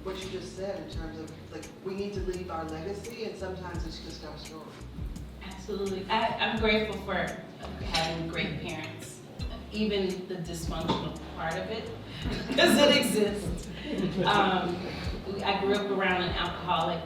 What you just said in terms of, like, we need to leave our legacy, and sometimes it's just our story. Absolutely. I'm grateful for having great parents, even the dysfunctional part of it, because it exists. I grew up around an alcoholic,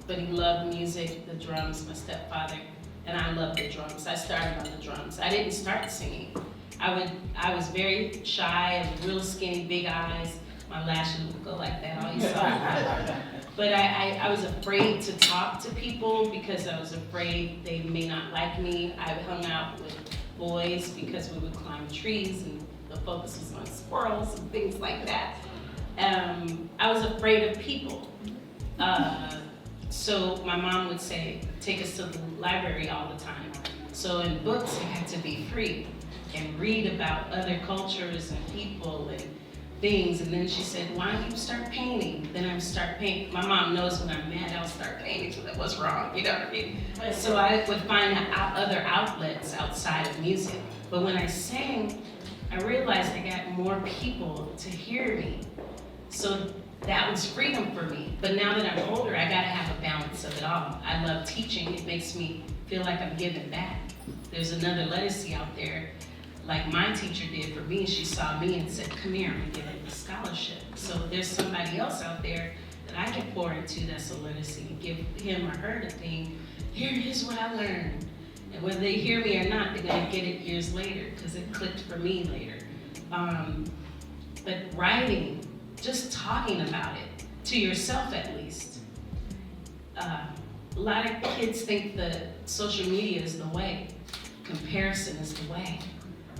but he loved music, the drums, my stepfather, and I loved the drums. I started on the drums. I didn't start singing. I was very shy, I was real skinny, big eyes. My lashes would go like that, all you saw. But I was afraid to talk to people because I was afraid they may not like me. I hung out with boys because we would climb trees and the focus was on squirrels and things like that. I was afraid of people. So my mom would say, take us to the library all the time. So in books, it had to be free and read about other cultures and people and things. And then she said, why don't you start painting? Then I would start painting. My mom knows when I'm mad, I'll start painting, so that was wrong, you know what I mean? So I would find other outlets outside of music. But when I sang, I realized I got more people to hear me. So that was freedom for me. But now that I'm older, I gotta have a balance of it all. I love teaching. It makes me feel like I'm giving back. There's another Ledisi out there, like my teacher did for me. She saw me and said, come here, I'm gonna give you a scholarship. So there's somebody else out there that I can pour into that's a Ledisi and give him or her the thing. Here's what I learned. And whether they hear me or not, they're gonna get it years later because it clicked for me later. But writing, just talking about it, to yourself at least. A lot of kids think that social media is the way. Comparison is the way.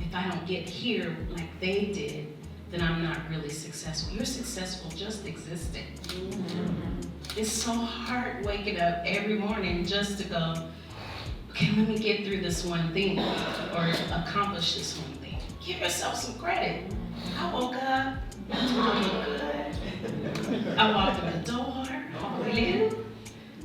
If I don't get here like they did, then I'm not really successful. You're successful just existing. Mm-hmm. It's so hard waking up every morning just to go, okay, let me get through this one thing or accomplish this one thing. Give yourself some credit. I woke up, I look good. I walked in the door,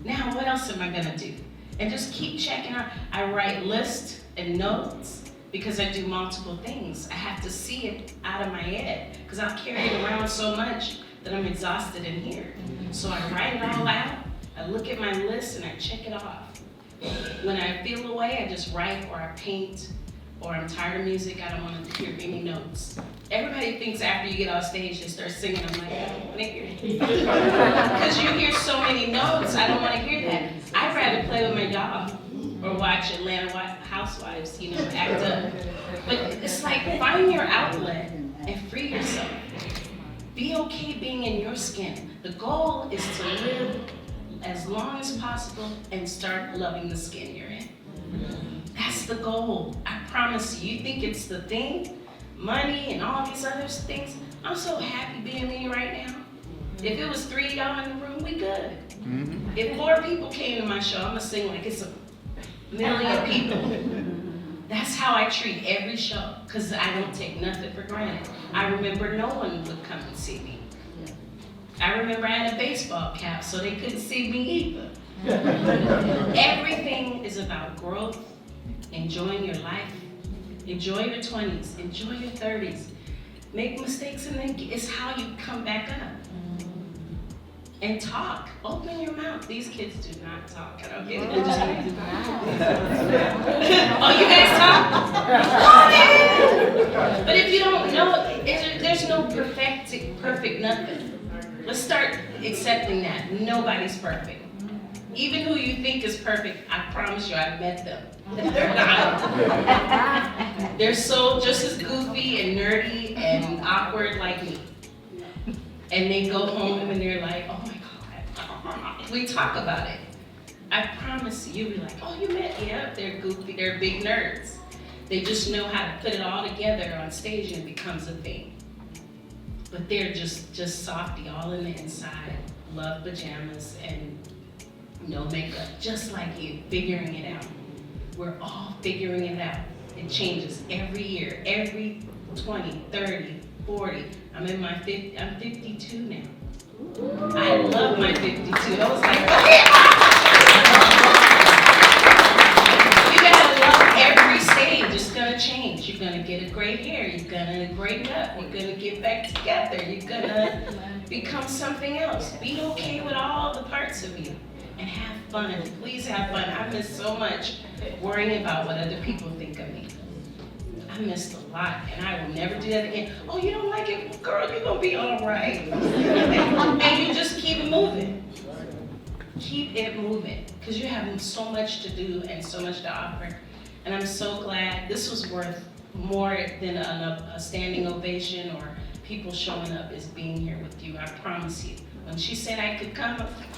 now what else am I gonna do? And just keep checking out. I write lists and notes because I do multiple things. I have to see it out of my head because I'll carry it around so much that I'm exhausted in here. So I write it all out, I look at my list and I check it off. When I feel away, I just write or I paint, or I'm tired of music, I don't want to hear any notes. Everybody thinks after you get off stage and start singing, I'm like, I don't want to hear it. Because you hear so many notes, I don't want to hear that. I'd rather play with my dog or watch Atlanta Housewives, you know, act up. But it's like, find your outlet and free yourself. Be okay being in your skin. The goal is to live as long as possible and start loving the skin you're in. That's the goal. I promise you. You think it's the thing, money and all these other things. I'm so happy being me right now. If it was 3 y'all in the room, we good. Mm-hmm. If 4 people came to my show, I'm gonna sing like it's a million people. That's how I treat every show, because I don't take nothing for granted. I remember no one would come and see me. I remember I had a baseball cap, so they couldn't see me either. Everything is about growth, enjoying your life, enjoy your 20s, enjoy your 30s. Make mistakes and then it's how you come back up. And talk, open your mouth. These kids do not talk. I don't get it. Oh, you guys talk? Come in. But if you don't know, there's no perfect nothing. Let's start accepting that. Nobody's perfect. Even who you think is perfect, I promise you, I've met them. They're not. They're so just as goofy and nerdy and awkward like me. And they go home and they're like, oh my God. We talk about it. I promise you, you'll be like, oh, you met? Yeah, they're goofy, they're big nerds. They just know how to put it all together on stage and it becomes a thing. But they're just softy all in the inside, love pajamas and no makeup, just like you, figuring it out. We're all figuring it out. It changes every year, every 20, 30, 40. I'm 52 now. I love my 52. I was like, oh yeah! You gotta love every stage. It's gonna change. You're gonna get a gray hair. You're gonna break up. You're gonna get back together. You're gonna become something else. Be okay with all the parts of you. And have fun. Please have fun. I miss so much worrying about what other people think of me. I missed a lot, and I will never do that again. Oh, you don't like it? Girl, you're gonna be all right. And you just keep it moving. Keep it moving, because you have so much to do and so much to offer. And I'm so glad this was worth more than a standing ovation or people showing up is being here with you. I promise you. When she said I could come, I was like,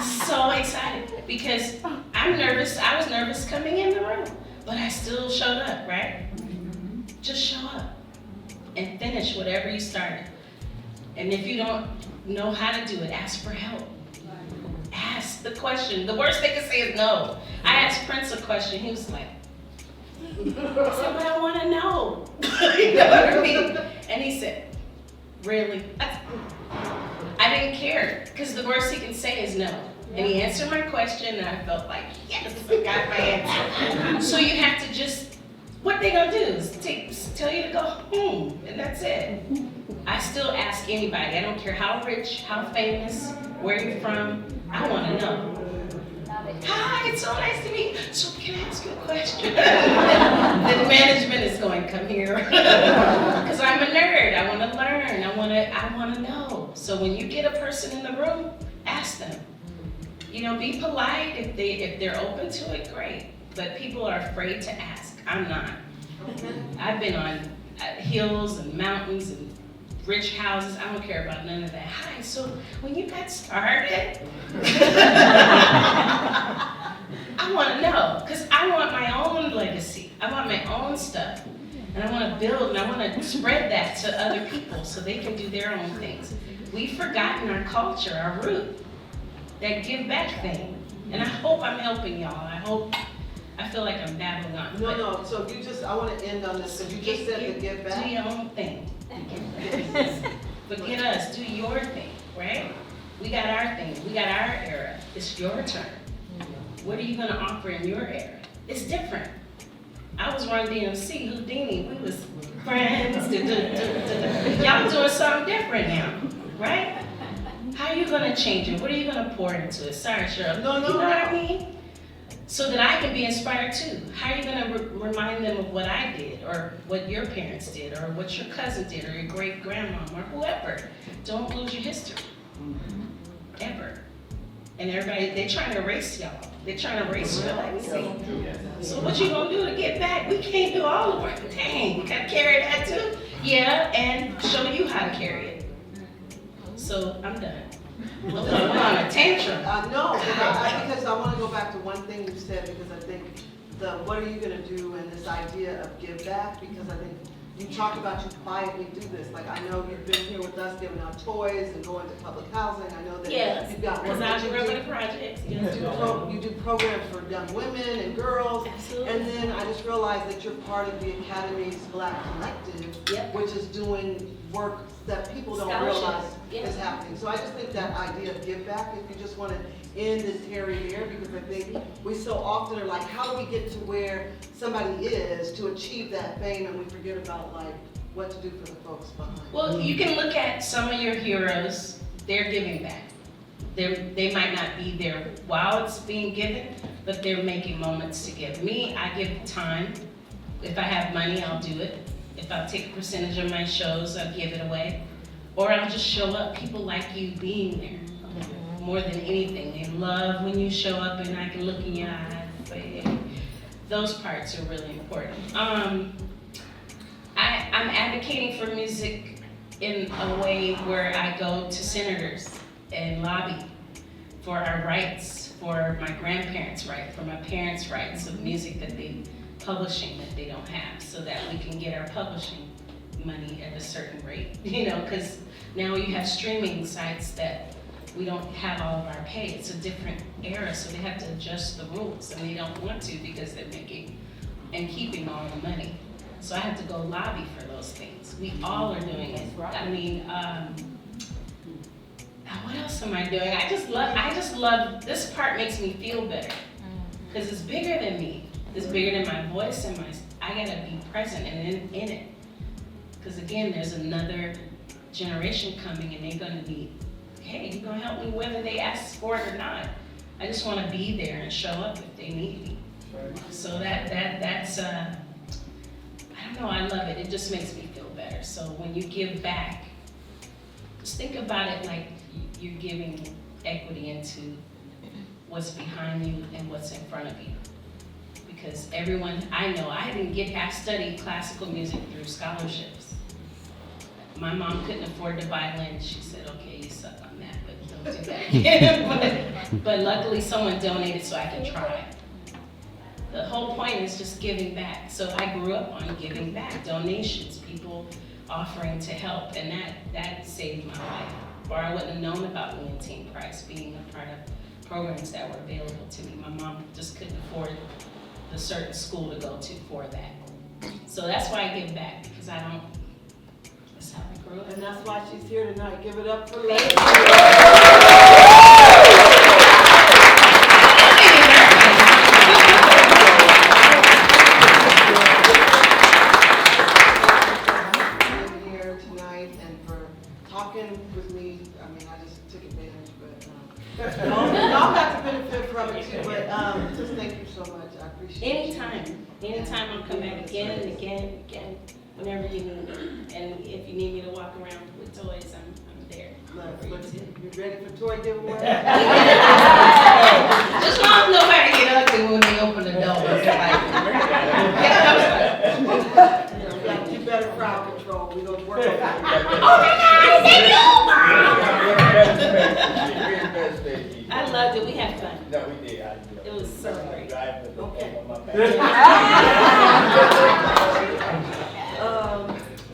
so excited because I'm nervous. I was nervous coming in the room, but I still showed up, right? Just show up and finish whatever you started. And if you don't know how to do it, ask for help. Ask the question. The worst they can say is no. I asked Prince a question. He was like, I said, but I want to know. You know what I mean? And he said, really? I didn't care, because the worst he can say is no. And he answered my question, and I felt like, yes, I got my answer. So you have to just, what they gonna do is tell you to go home, and that's it. I still ask anybody, I don't care how rich, how famous, where you're from, I wanna know. Hi, it's so nice to meet you. So can I ask you a question? The management is going, come here. Because I'm a nerd, I wanna learn, I wanna know. So when you get a person in the room, ask them. You know, be polite. If they're open to it, great. But people are afraid to ask. I'm not. I've been on hills and mountains and rich houses. I don't care about none of that. Hi, so when you got started, I want to know, because I want my own legacy. I want my own stuff. And I want to build and I want to spread that to other people so they can do their own things. We've forgotten our culture, our root, that give back thing. And I hope I'm helping y'all. I feel like I'm babbling on. No, so I want to end on this, because you just said to give back. Do your own thing. Forget us, do your thing, right? We got our thing, we got our era. It's your turn. What are you gonna offer in your era? It's different. I was running DMC, Houdini, we was friends, Y'all doing something different now, right? How are you gonna change it? What are you gonna pour into it? Sorry, Cheryl. No. You know what I mean? So that I can be inspired too. How are you gonna remind them of what I did, or what your parents did, or what your cousin did, or your great grandma, or whoever? Don't lose your history, ever. And everybody, they're trying to erase y'all. They're trying to erase your legacy. So what you gonna do to get back? We can't do all the work. Dang, we gotta carry that too. Yeah, and show you how to carry it. So I'm done. I'm on a tantrum. No, because I want to go back to one thing you said, because I think what are you going to do, and this idea of give back, because I think you talk about you quietly do this. Like, I know you've been here with us giving out toys and going to public housing. I know that you've got work that you do. Projects. You do programs for young women and girls. Absolutely. And then I just realized that you're part of the Academy's Black Collective, which is doing work that people don't realize is happening. So I just think that idea of give back, if you just want to end this hairy here, because I think we so often are like, how do we get to where somebody is to achieve that fame, and we forget about like what to do for the folks behind. Well, you can look at some of your heroes, they're giving back. They might not be there while it's being given, but they're making moments to give. Me, I give time. If I have money, I'll do it. If I take a percentage of my shows, I'll give it away. Or I'll just show up. People like you being there more than anything. They love when you show up and I can look in your eyes. Those parts are really important. I'm advocating for music in a way where I go to senators and lobby for our rights, for my grandparents' rights, for my parents' rights of music that they publishing that they don't have, so that we can get our publishing money at a certain rate. Because now you have streaming sites that we don't have all of our pay. It's a different era, so they have to adjust the rules, and they don't want to because they're making and keeping all the money. So I have to go lobby for those things. We all are doing it. I mean, what else am I doing? I just love, this part makes me feel better, because it's bigger than me. It's bigger than my voice and I gotta be present and in it. Because again, there's another generation coming and they're gonna be, hey, you gonna help me whether they ask for it or not. I just wanna be there and show up if they need me. So that's I don't know, I love it. It just makes me feel better. So when you give back, just think about it like you're giving equity into what's behind you and what's in front of you. Because everyone, I know, I studied classical music through scholarships. My mom couldn't afford the violin. She said, okay, you suck on that, but don't do that again. but luckily someone donated so I can try. The whole point is just giving back. So I grew up on giving back, donations, people offering to help, and that saved my life. Or I wouldn't have known about Leontine Price being a part of programs that were available to me. My mom just couldn't afford the certain school to go to for that. So that's why I give back, because that's how I grew up. And that's why she's here tonight. Give it up for me. Here tonight and for talking with me. I mean, I just took advantage, but y'all got to benefit from it too. But just thank you so much. I appreciate it. Anytime I'll come back again and again and again, whenever you need me. And if you need me to walk around with toys, I'm there. You ready for toy giveaway? Just long as nobody get ugly when they open the door. You better crowd control. We're going to work on that. Oh my God, I loved it. We had fun. No, we did. It was so great. Okay.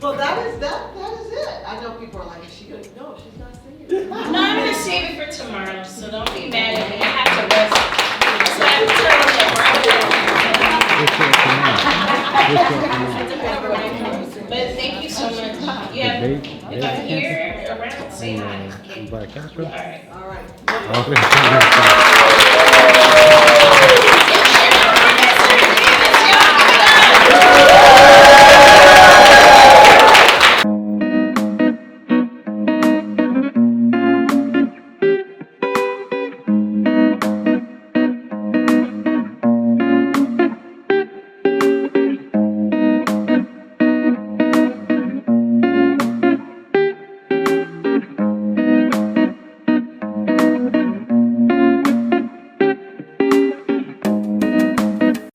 Well, that is it. I know people are like, is she gonna? No, she's not singing. No, I'm gonna save it for tomorrow, so don't be mad at me. I have to rest. So I have to turn on the But thank you so much. Yeah, if I'm here around, say hi. All right.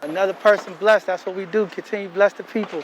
Another person blessed, that's what we do, continue to bless the people.